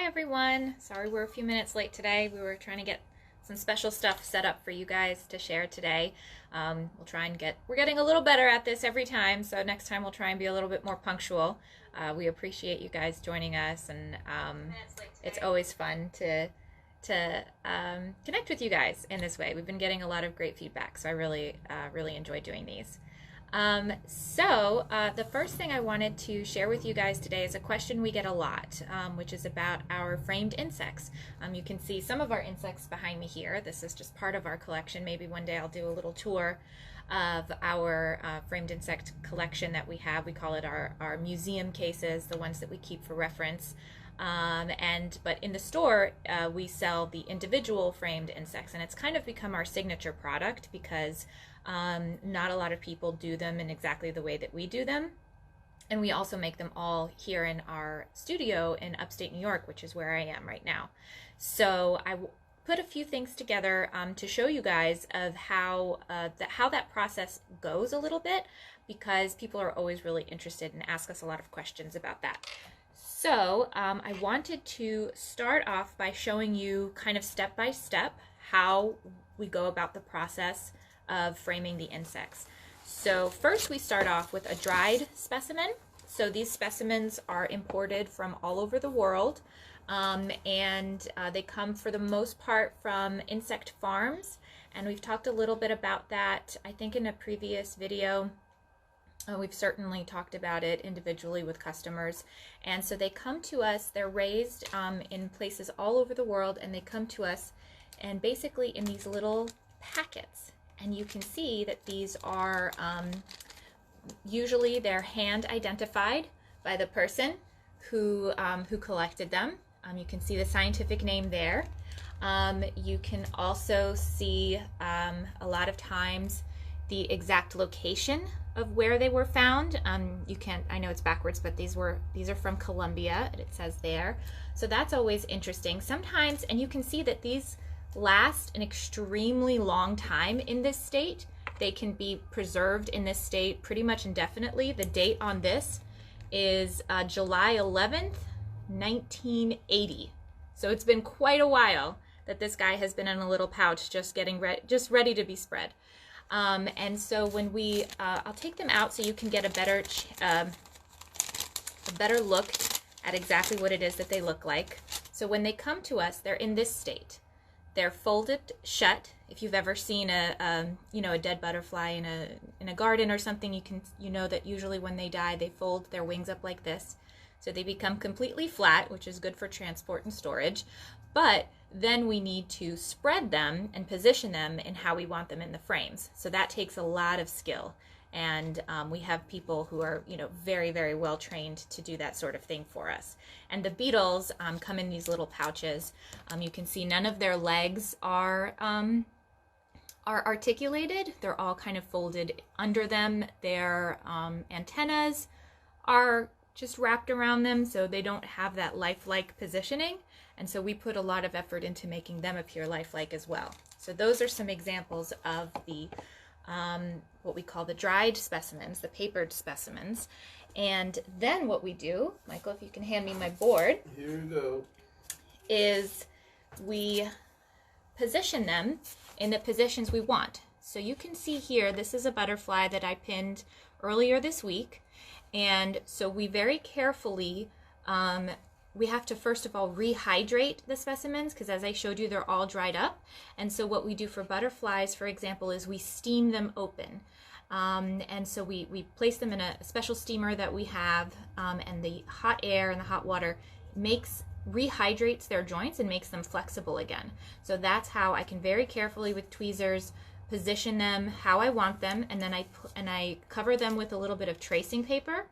Hi everyone. Sorry we're a few minutes late today. We were trying to get some special stuff set up for you guys to share today. We'll try and we're getting a little better at this every time, so next time we'll try and be a little bit more punctual. We appreciate you guys joining us, and it's always fun to connect with you guys in this way. We've been getting a lot of great feedback, so I really enjoy doing these. The first thing I wanted to share with you guys today is a question we get a lot, which is about our framed insects. You can see some of our insects behind me here. This is just part of our collection. Maybe one day I'll do a little tour of our framed insect collection that we have. We call it our museum cases, the ones that we keep for reference. But in the store, we sell the individual framed insects, and it's kind of become our signature product because not a lot of people do them in exactly the way that we do them. And we also make them all here in our studio in upstate New York, which is where I am right now. So I put a few things together to show you guys of how that process goes a little bit, because people are always really interested and ask us a lot of questions about that. So I wanted to start off by showing you kind of step by step how we go about the process of framing the insects. So first we start off with a dried specimen. So these specimens are imported from all over the world, and they come for the most part from insect farms, and we've talked a little bit about that I think in a previous video. We've certainly talked about it individually with customers, and so they come to us. They're raised in places all over the world, and they come to us and basically in these little packets. And you can see that these are usually they're hand identified by the person who collected them. You can see the scientific name there. You can also see a lot of times the exact location of where they were found. I know it's backwards, but these are from Colombia, and it says there. So that's always interesting. Sometimes, and you can see that these last an extremely long time in this state. They can be preserved in this state pretty much indefinitely. The date on this is July 11th, 1980. So it's been quite a while that this guy has been in a little pouch just ready to be spread. And so when I'll take them out so you can get a better look at exactly what it is that they look like. So when they come to us, they're in this state. They're folded shut. If you've ever seen a dead butterfly in a garden or something, you know that usually when they die, they fold their wings up like this. So they become completely flat, which is good for transport and storage. But then we need to spread them and position them in how we want them in the frames. So that takes a lot of skill. And we have people who are, very, very well trained to do that sort of thing for us. And the beetles come in these little pouches. You can see none of their legs are articulated. They're all kind of folded under them. Their antennas are just wrapped around them, so they don't have that lifelike positioning. And so we put a lot of effort into making them appear lifelike as well. So those are some examples of the what we call the dried specimens, the papered specimens. And then what we do, Michael, if you can hand me my board. Here we go. Is we position them in the positions we want. So you can see here, this is a butterfly that I pinned earlier this week. And so we very carefully, we have to first of all rehydrate the specimens, because as I showed you, they're all dried up. And so what we do for butterflies, for example, is we steam them open. And so we place them in a special steamer that we have, and the hot air and the hot water rehydrates their joints and makes them flexible again. So that's how I can very carefully with tweezers position them how I want them, and then I cover them with a little bit of tracing paper,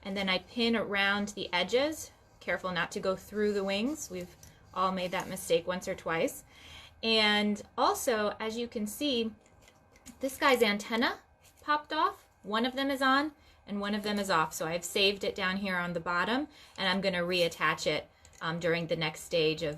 and then I pin around the edges. Careful not to go through the wings. We've all made that mistake once or twice. And also, as you can see, this guy's antenna popped off. One of them is on and one of them is off. So I've saved it down here on the bottom, and I'm going to reattach it during the next stage of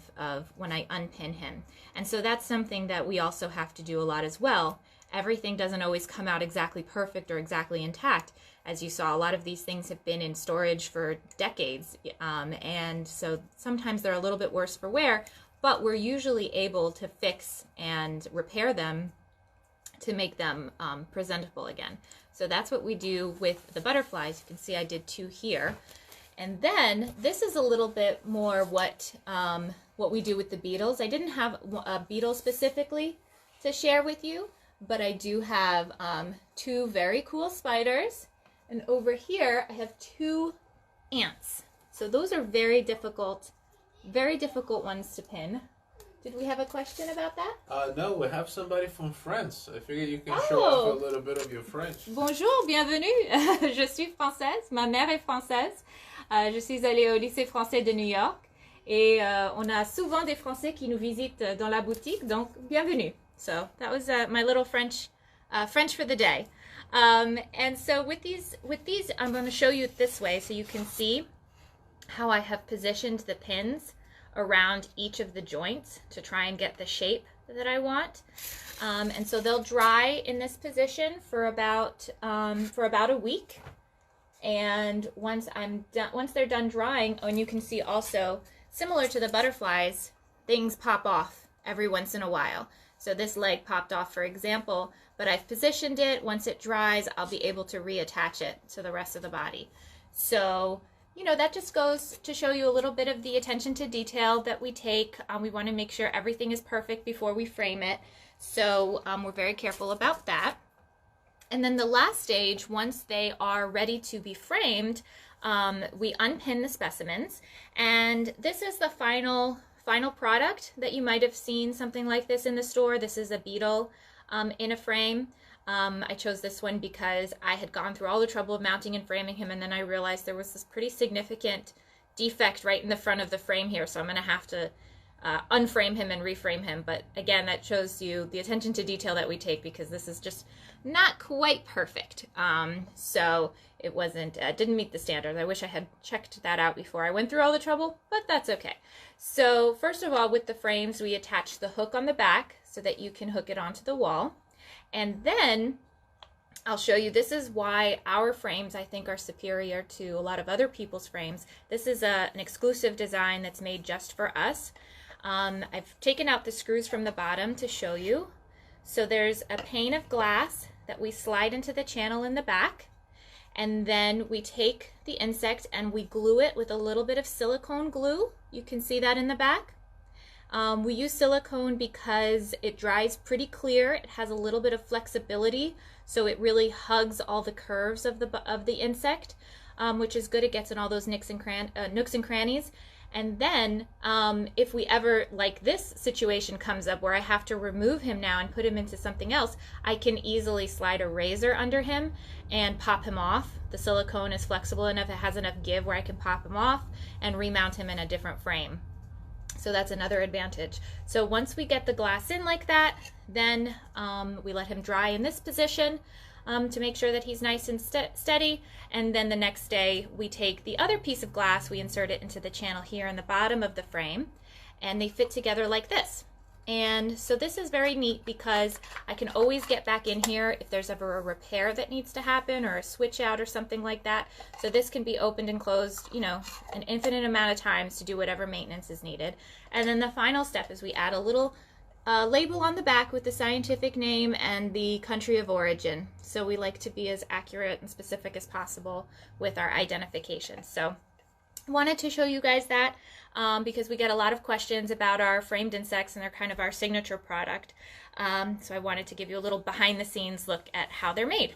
when I unpin him. And so that's something that we also have to do a lot as well everything doesn't always come out exactly perfect or exactly intact. As you saw, a lot of these things have been in storage for decades, and so sometimes they're a little bit worse for wear, but we're usually able to fix and repair them to make them presentable again. So that's what we do with the butterflies. You can see I did 2 here. And then this is a little bit more what we do with the beetles. I didn't have a beetle specifically to share with you, but I do have 2 very cool spiders. And over here, I have 2 ants. So those are very difficult ones to pin. Did we have a question about that? No, we have somebody from France. I figure you can show off a little bit of your French. Bonjour, bienvenue. Je suis française. Ma mère est française. Je suis allée au lycée français de New York. Et on a souvent des Français qui nous visitent dans la boutique. Donc, bienvenue. So that was my little French for the day. And so with these, I'm going to show you it this way so you can see how I have positioned the pins around each of the joints to try and get the shape that I want. And so they'll dry in this position for about a week. And once they're done drying, and you can see also, similar to the butterflies, things pop off every once in a while. So this leg popped off, for example, but I've positioned it. Once it dries, I'll be able to reattach it to the rest of the body. So, you know, that just goes to show you a little bit of the attention to detail that we take. We want to make sure everything is perfect before we frame it. So we're very careful about that. And then the last stage, once they are ready to be framed, we unpin the specimens. And this is the final product that you might have seen something like this in the store. This is a beetle in a frame. I chose this one because I had gone through all the trouble of mounting and framing him, and then I realized there was this pretty significant defect right in the front of the frame here, so I'm going to have to unframe him and reframe him. But again, that shows you the attention to detail that we take, because this is just not quite perfect. So it didn't meet the standards. I wish I had checked that out before I went through all the trouble, but that's okay. So first of all, with the frames, we attach the hook on the back so that you can hook it onto the wall. And then I'll show you, this is why our frames, I think, are superior to a lot of other people's frames. This is an exclusive design that's made just for us. I've taken out the screws from the bottom to show you. So there's a pane of glass that we slide into the channel in the back, and then we take the insect and we glue it with a little bit of silicone glue. You can see that in the back. We use silicone because it dries pretty clear. It has a little bit of flexibility, so it really hugs all the curves of the insect, which is good. It gets in all those nooks and crannies. And then if we ever, like this situation comes up where I have to remove him now and put him into something else, I can easily slide a razor under him and pop him off. The silicone is flexible enough, it has enough give where I can pop him off and remount him in a different frame. So that's another advantage. So once we get the glass in like that, then we let him dry in this position to make sure that he's nice and steady. And then the next day we take the other piece of glass, we insert it into the channel here in the bottom of the frame, and they fit together like this. And so this is very neat because I can always get back in here if there's ever a repair that needs to happen or a switch out or something like that. So this can be opened and closed, you know, an infinite amount of times to do whatever maintenance is needed. And then the final step is we add a little label on the back with the scientific name and the country of origin. So we like to be as accurate and specific as possible with our identification. So I wanted to show you guys that because we get a lot of questions about our framed insects, and they're kind of our signature product. So I wanted to give you a little behind the scenes look at how they're made.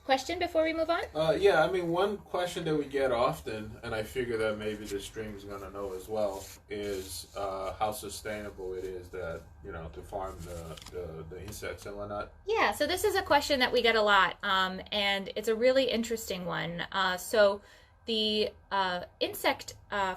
Question before we move on? Yeah, I mean, one question that we get often, and I figure that maybe the stream is going to know as well, is how sustainable it is that, you know, to farm the insects and whatnot. Yeah, so this is a question that we get a lot, and it's a really interesting one. So the insect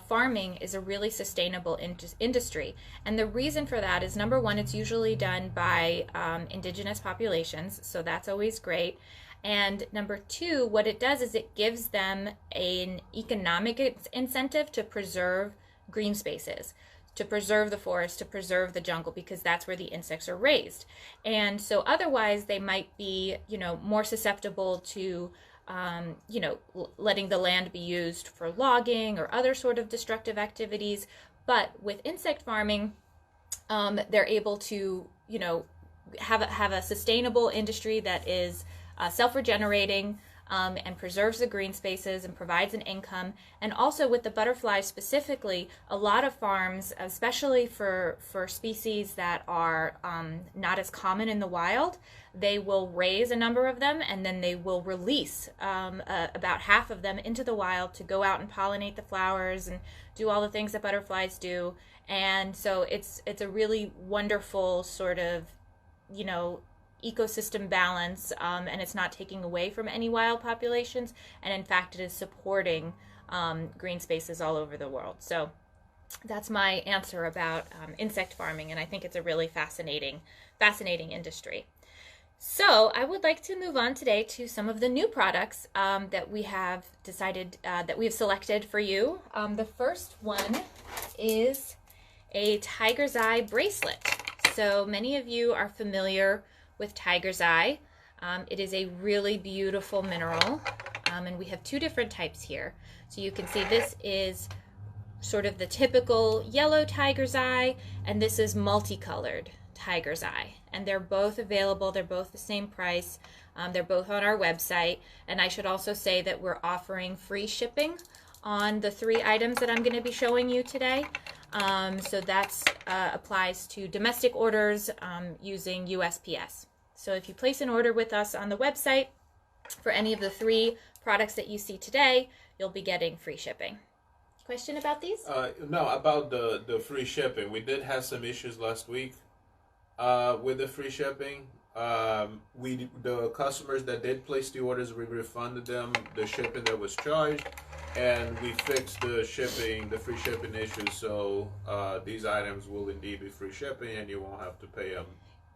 farming is a really sustainable industry, and the reason for that is, number one, it's usually done by indigenous populations, so that's always great. And number two, what it does is it gives them an economic incentive to preserve green spaces. to preserve the forest, to preserve the jungle, because that's where the insects are raised. And so otherwise they might be, more susceptible to, letting the land be used for logging or other sort of destructive activities. But with insect farming, they're able to, have a sustainable industry that is self-regenerating, and preserves the green spaces and provides an income. And also with the butterflies specifically, a lot of farms, especially for species that are not as common in the wild, they will raise a number of them and then they will release about half of them into the wild to go out and pollinate the flowers and do all the things that butterflies do. And so it's a really wonderful sort of, ecosystem balance, and it's not taking away from any wild populations, and in fact it is supporting green spaces all over the world. So that's my answer about insect farming, and I think it's a really fascinating industry. So I would like to move on today to some of the new products that we have decided that we have selected for you. The first one is a tiger's eye bracelet. So many of you are familiar with tiger's eye. It is a really beautiful mineral, and we have two different types here. So you can see this is sort of the typical yellow tiger's eye, and this is multicolored tiger's eye. And they're both available, they're both the same price, they're both on our website. And I should also say that we're offering free shipping on the 3 items that I'm going to be showing you today. So that applies to domestic orders using USPS. So if you place an order with us on the website for any of the 3 products that you see today, you'll be getting free shipping. Question about these? No, about the free shipping. We did have some issues last week with the free shipping. The customers that did place the orders, we refunded them the shipping that was charged, and we fixed the free shipping issue. So these items will indeed be free shipping, and you won't have to pay them.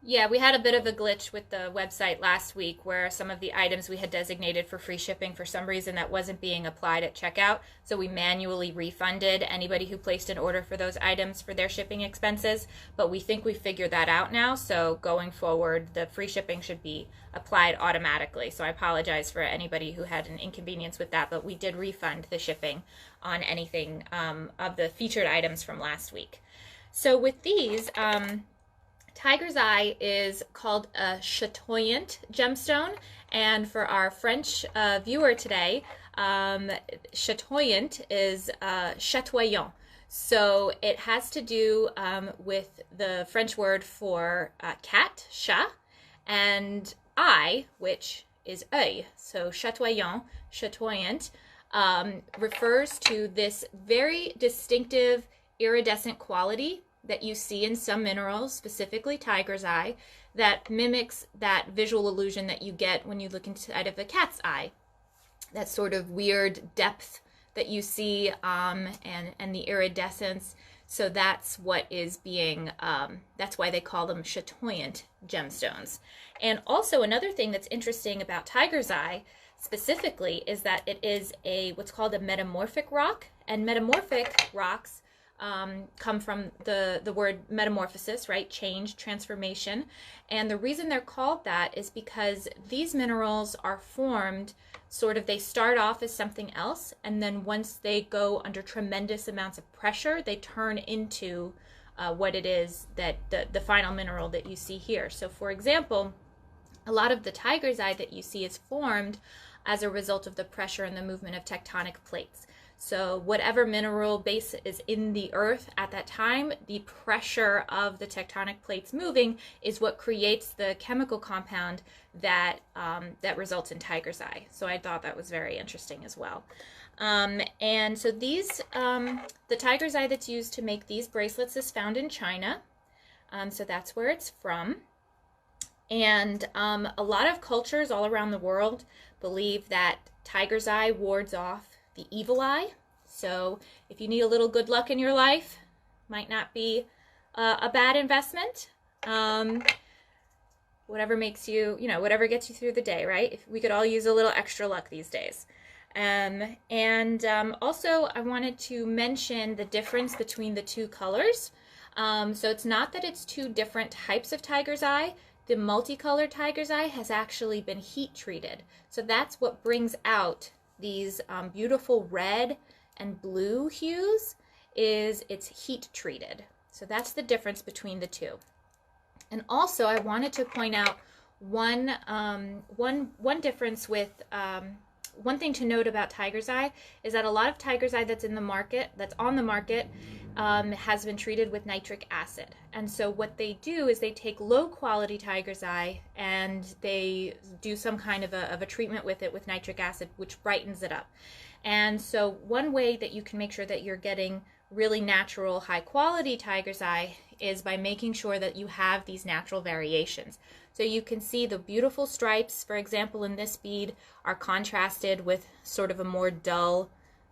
Yeah, we had a bit of a glitch with the website last week where some of the items we had designated for free shipping, for some reason that wasn't being applied at checkout. So we manually refunded anybody who placed an order for those items for their shipping expenses. But we think we figured that out now. So going forward, the free shipping should be applied automatically. So I apologize for anybody who had an inconvenience with that, but we did refund the shipping on anything of the featured items from last week. So with these, tiger's eye is called a chatoyant gemstone, and for our French viewer today, chatoyant is chatoyant. So it has to do with the French word for cat, chat, and eye, which is œil. So chatoyant refers to this very distinctive iridescent quality that you see in some minerals, specifically tiger's eye, that mimics that visual illusion that you get when you look inside of a cat's eye. That sort of weird depth that you see, and the iridescence. So that's what is being, that's why they call them chatoyant gemstones. And also another thing that's interesting about tiger's eye specifically is that it is what's called a metamorphic rock, and metamorphic rocks come from the word metamorphosis, right? Change, transformation. And the reason they're called that is because these minerals are formed they start off as something else, and then once they go under tremendous amounts of pressure, they turn into what it is that the final mineral that you see here. So for example, a lot of the tiger's eye that you see is formed as a result of the pressure and the movement of tectonic plates. So whatever mineral base is in the earth at that time, the pressure of the tectonic plates moving is what creates the chemical compound that results in tiger's eye. So I thought that was very interesting as well. And so these, the tiger's eye that's used to make these bracelets is found in China. So that's where it's from. And a lot of cultures all around the world believe that tiger's eye wards off the evil eye. So if you need a little good luck in your life, might not be a bad investment. Whatever makes you, whatever gets you through the day, right? If we could all use a little extra luck these days. Also, I wanted to mention the difference between the two colors. So it's not that it's two different types of tiger's eye. The multicolored tiger's eye has actually been heat treated. So that's what brings out these beautiful red and blue hues, is it's heat treated. So that's the difference between the two. And also I wanted to point out one difference with, one thing to note about tiger's eye is that a lot of tiger's eye that's on the market, has been treated with nitric acid. And so what they do is they take low quality tiger's eye and they do some kind of a treatment with it with nitric acid, which brightens it up. And so one way that you can make sure that you're getting really natural, high quality tiger's eye is by making sure that you have these natural variations. So you can see the beautiful stripes, for example, in this bead are contrasted with sort of a more dull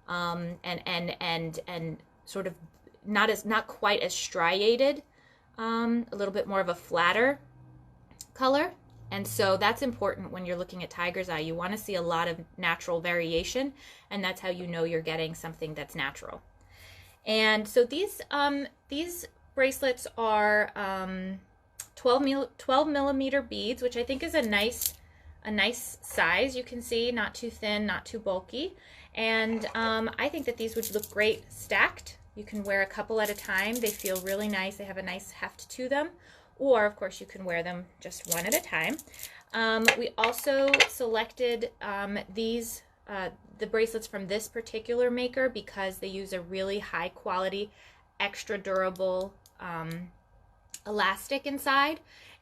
and sort of not quite as striated, a little bit more of a flatter color. And so that's important when you're looking at tiger's eye. You want to see a lot of natural variation, and that's how you know you're getting something that's natural. And so these bracelets are 12 millimeter beads, which I think is a nice size. You can see, not too thin, not too bulky. And I think that these would look great stacked. You can wear a couple at a time. They feel really nice. They have a nice heft to them. Or, of course, you can wear them just one at a time. We also selected the bracelets from this particular maker because they use a really high quality, extra durable elastic inside.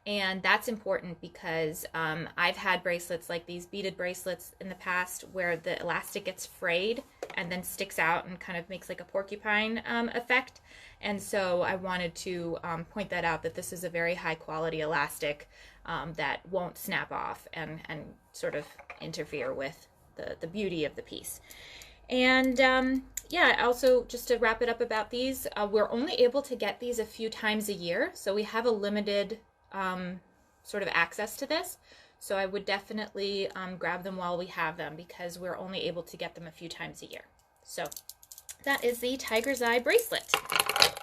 And that's important because I've had bracelets like these beaded bracelets in the past where the elastic gets frayed and then sticks out and kind of makes like a porcupine effect. And so I wanted to point that out, that this is a very high quality elastic that won't snap off and sort of interfere with the beauty of the piece. And yeah, also just to wrap it up about these, we're only able to get these a few times a year. So we have a limited sort of access to this. So I would definitely grab them while we have them because we're only able to get them a few times a year. So that is the tiger's eye bracelet.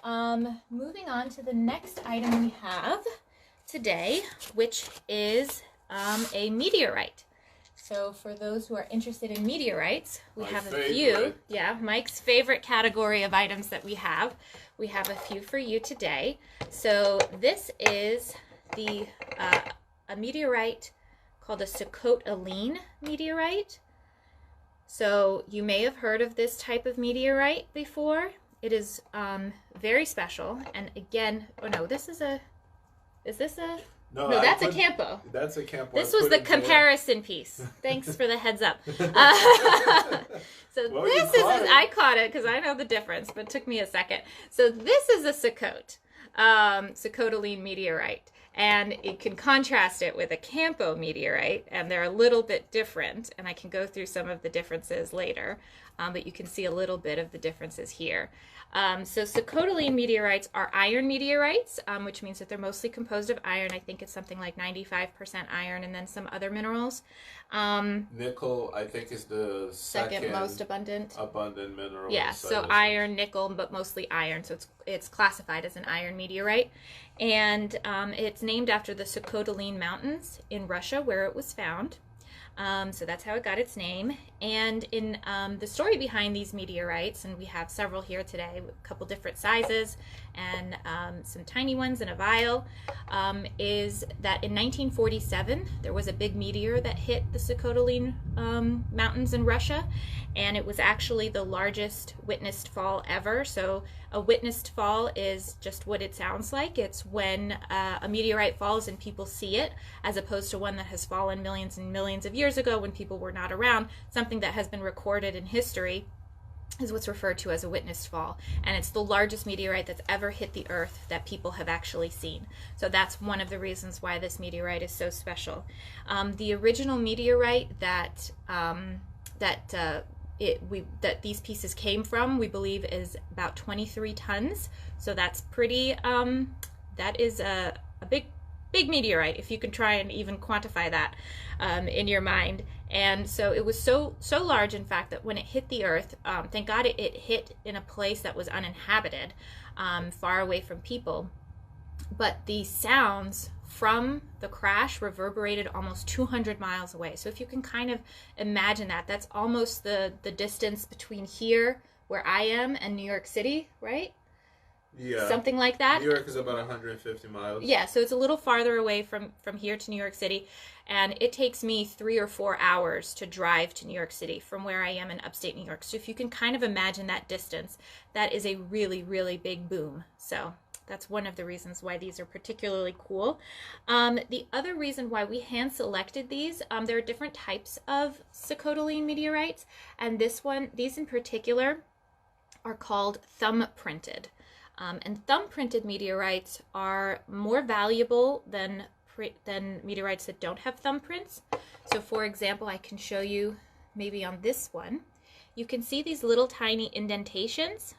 Moving on to the next item we have today, which is a meteorite. So for those who are interested in meteorites, we have a few. Yeah, Mike's favorite category of items that we have. We have a few for you today. So this is a meteorite called a Sikhote-Alin meteorite. So you may have heard of this type of meteorite before. It is very special. And again, oh no, is this a... No, that's a Campo. That's a Campo. This was the comparison piece. Thanks for the heads up. So well, this is, I caught it because I know the difference, but it took me a second. So this is a Sikhote-Alin meteorite. And it can contrast it with a Campo meteorite, and they're a little bit different, and I can go through some of the differences later, but you can see a little bit of the differences here. So Sikhote-Alin meteorites are iron meteorites, which means that they're mostly composed of iron. I think it's something like 95% iron, and then some other minerals. Nickel, I think, is the second most abundant mineral. Yeah, so iron, nickel, but mostly iron. So it's classified as an iron meteorite. And it's named after the Sikhote-Alin Mountains in Russia, where it was found. So that's how it got its name. And in the story behind these meteorites, and we have several here today, a couple different sizes and some tiny ones in a vial, is that in 1947 there was a big meteor that hit the Sikhote-Alin mountains in Russia, and it was actually the largest witnessed fall ever. So a witnessed fall is just what it sounds like. It's when a meteorite falls and people see it, as opposed to one that has fallen millions and millions of years ago when people were not around. Something that has been recorded in history is what's referred to as a witnessed fall. And it's the largest meteorite that's ever hit the Earth that people have actually seen. So that's one of the reasons why this meteorite is so special. The original meteorite that these pieces came from, we believe, is about 23 tons. So that's pretty, that is a big big meteorite, if you can try and even quantify that in your mind. And so it was so large, in fact, that when it hit the Earth, thank God it hit in a place that was uninhabited, far away from people. But the sounds from the crash reverberated almost 200 miles away. So if you can kind of imagine that, that's almost the distance between here, where I am, and New York City, right? Yeah. Something like that. New York is about 150 miles. Yeah, so it's a little farther away from here to New York City, and it takes me 3 or 4 hours to drive to New York City from where I am in upstate New York. So if you can kind of imagine that distance, that is a really, really big boom. So that's one of the reasons why these are particularly cool. The other reason why we hand selected these, there are different types of Sikhote-Alin meteorites, and these in particular are called thumb-printed. And thumb-printed meteorites are more valuable than meteorites that don't have thumbprints. So for example, I can show you maybe on this one. You can see these little tiny indentations,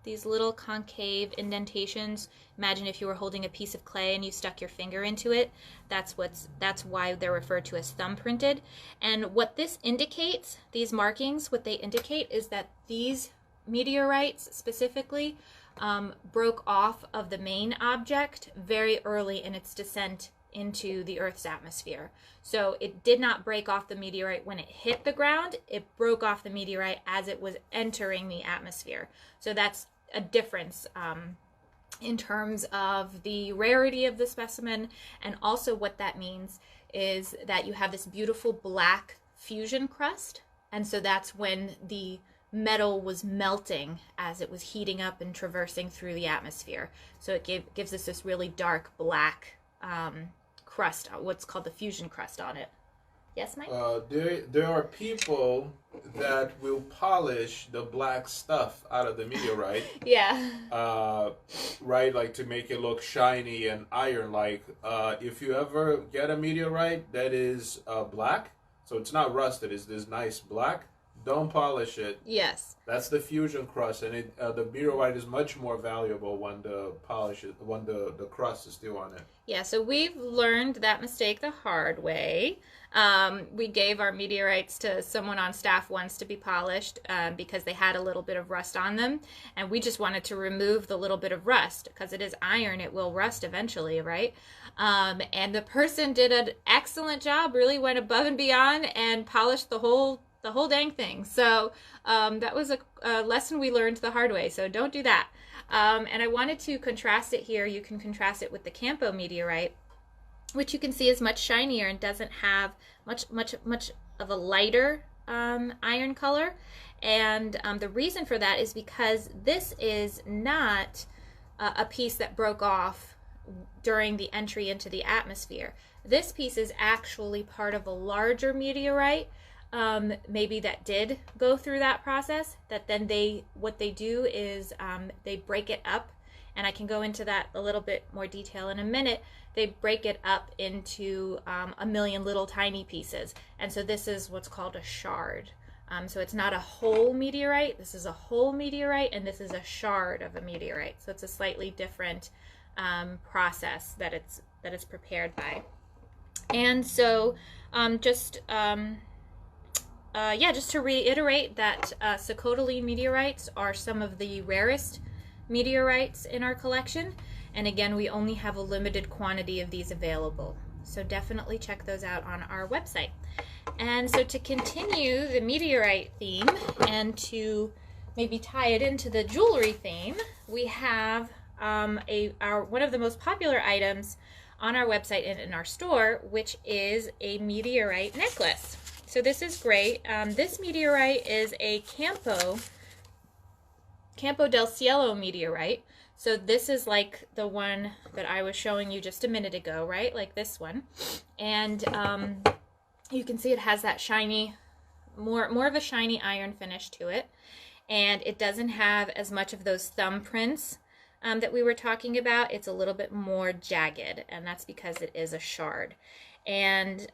these little concave indentations. Imagine if you were holding a piece of clay and you stuck your finger into it. That's why they're referred to as thumb-printed. And what this indicates, these markings, what they indicate is that these meteorites specifically broke off of the main object very early in its descent into the Earth's atmosphere. So it did not break off the meteorite when it hit the ground. It broke off the meteorite as it was entering the atmosphere. So that's a difference in terms of the rarity of the specimen, and also what that means is that you have this beautiful black fusion crust, and so that's when the metal was melting as it was heating up and traversing through the atmosphere. So it gives us this really dark black crust, what's called the fusion crust on it. Yes, Mike? There are people that will polish the black stuff out of the meteorite. Yeah. Right, like to make it look shiny and iron-like. If you ever get a meteorite that is black, so it's not rusted, it's this nice black, don't polish it. Yes. That's the fusion crust, and the meteorite is much more valuable when the crust is still on it. Yeah, so we've learned that mistake the hard way. We gave our meteorites to someone on staff once to be polished because they had a little bit of rust on them, and we just wanted to remove the little bit of rust because it is iron, it will rust eventually, right? And the person did an excellent job, really went above and beyond and polished the whole dang thing. So that was a lesson we learned the hard way, so don't do that. And I wanted to contrast it here. You can contrast it with the Campo meteorite, which you can see is much shinier and doesn't have much of a lighter iron color. And the reason for that is because this is not a piece that broke off during the entry into the atmosphere. This piece is actually part of a larger meteorite, maybe that did go through that process, that then what they do is they break it up, and I can go into that a little bit more detail in a minute. They break it up into a million little tiny pieces, and so this is what's called a shard. So it's not a whole meteorite, this is a whole meteorite, and this is a shard of a meteorite. So it's a slightly different process that it's prepared by. And so just to reiterate that Sikhote-Alin meteorites are some of the rarest meteorites in our collection, and again, we only have a limited quantity of these available, so definitely check those out on our website. And so to continue the meteorite theme and to maybe tie it into the jewelry theme, we have one of the most popular items on our website and in our store, which is a meteorite necklace. So this is great. This meteorite is a Campo del Cielo meteorite. So this is like the one that I was showing you just a minute ago, right? Like this one. And you can see it has that shiny, more of a shiny iron finish to it. And it doesn't have as much of those thumbprints that we were talking about. It's a little bit more jagged, and that's because it is a shard. And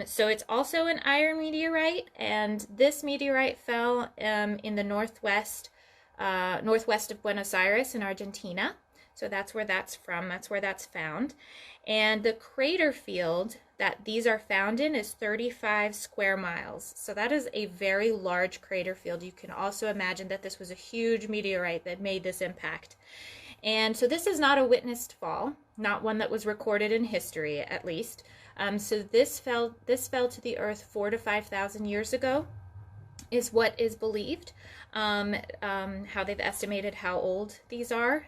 so it's also an iron meteorite, and this meteorite fell in the northwest of Buenos Aires in Argentina. So that's where that's from. That's where that's found. And the crater field that these are found in is 35 square miles. So that is a very large crater field. You can also imagine that this was a huge meteorite that made this impact. And so this is not a witnessed fall, not one that was recorded in history at least. So this fell to the earth 4,000 to 5,000 years ago is what is believed. How they've estimated how old these are,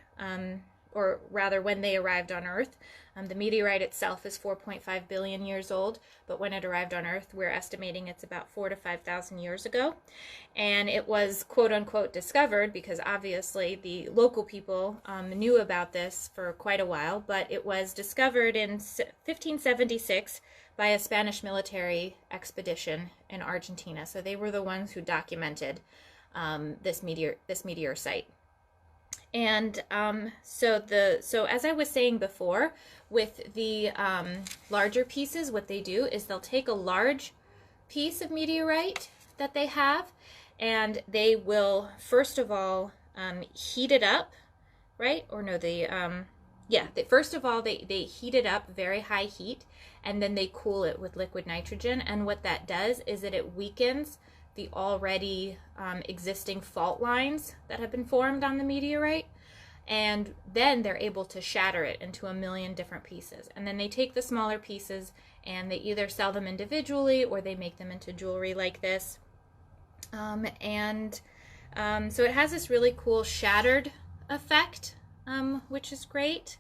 or rather when they arrived on Earth. The meteorite itself is 4.5 billion years old, but when it arrived on Earth, we're estimating it's about 4,000 to 5,000 years ago. And it was quote unquote discovered because obviously the local people knew about this for quite a while, but it was discovered in 1576 by a Spanish military expedition in Argentina. So they were the ones who documented this meteor site. And so as I was saying before, with the larger pieces, what they do is they'll take a large piece of meteorite that they have, and they will first of all heat it up, right? Or no, first of all they heat it up very high heat, and then they cool it with liquid nitrogen. And what that does is that it weakens the already existing fault lines that have been formed on the meteorite, and then they're able to shatter it into a million different pieces. And then they take the smaller pieces and they either sell them individually or they make them into jewelry like this. So it has this really cool shattered effect, which is great.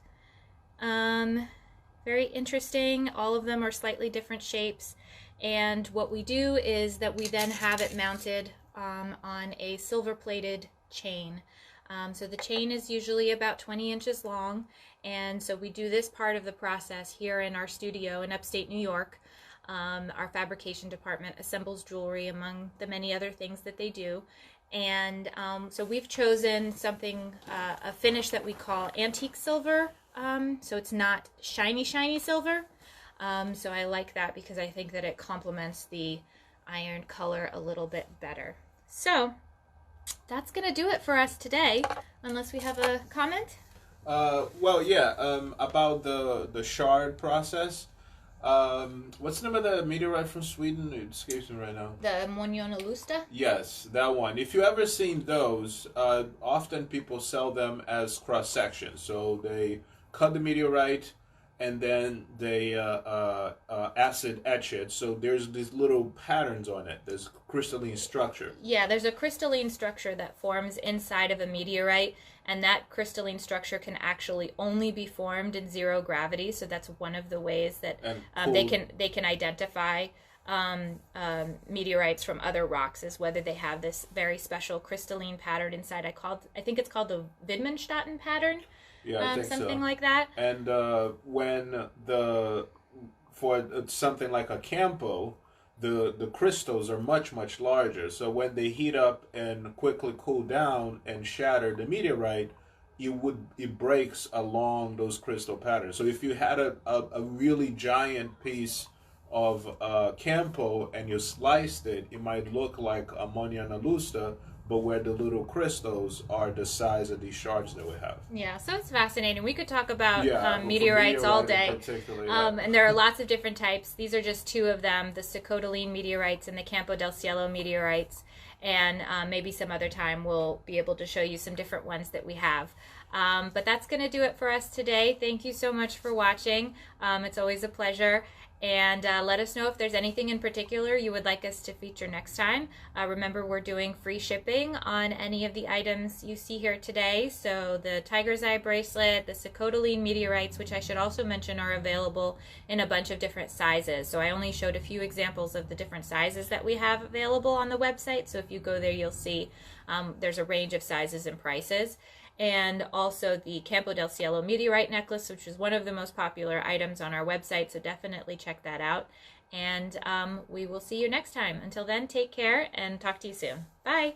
Very interesting. All of them are slightly different shapes. And what we do is that we then have it mounted on a silver-plated chain. So the chain is usually about 20 inches long, and so we do this part of the process here in our studio in upstate New York. Our fabrication department assembles jewelry among the many other things that they do. And so we've chosen something, a finish that we call antique silver. So it's not shiny silver. So I like that because I think that it complements the iron color a little bit better. So that's going to do it for us today, unless we have a comment. Well, yeah, about the shard process. What's the name of the meteorite from Sweden? It escapes me right now. The Monjonalusta? Yes, that one. If you ever seen those, often people sell them as cross sections. So they cut the meteorite and then they acid etch it. So there's these little patterns on it. There's crystalline structure. Yeah, there's a crystalline structure that forms inside of a meteorite, and that crystalline structure can actually only be formed in zero gravity. So that's one of the ways that they can identify meteorites from other rocks, is whether they have this very special crystalline pattern inside. I think it's called the Widmanstätten pattern. Yeah, I think something so. like that. And when for something like a Campo, the crystals are much larger. So when they heat up and quickly cool down and shatter the meteorite, it breaks along those crystal patterns. So if you had a really giant piece of Campo and you sliced it, it might look like a Monjonalusta, but where the little crystals are the size of these shards that we have. Yeah, so it's fascinating. We could talk about meteorites meteorites all day. Yeah. And there are lots of different types. These are just two of them, the Sikhote-Alin meteorites and the Campo del Cielo meteorites. And maybe some other time we'll be able to show you some different ones that we have. But that's going to do it for us today. Thank you so much for watching. It's always a pleasure. And let us know if there's anything in particular you would like us to feature next time. Remember, we're doing free shipping on any of the items you see here today. So the Tiger's Eye Bracelet, the Sikhote-Alin meteorites, which I should also mention are available in a bunch of different sizes. So I only showed a few examples of the different sizes that we have available on the website. So if you go there, you'll see there's a range of sizes and prices. And also the Campo del Cielo meteorite necklace, which is one of the most popular items on our website, so definitely check that out. And we will see you next time. Until then, take care and talk to you soon. Bye!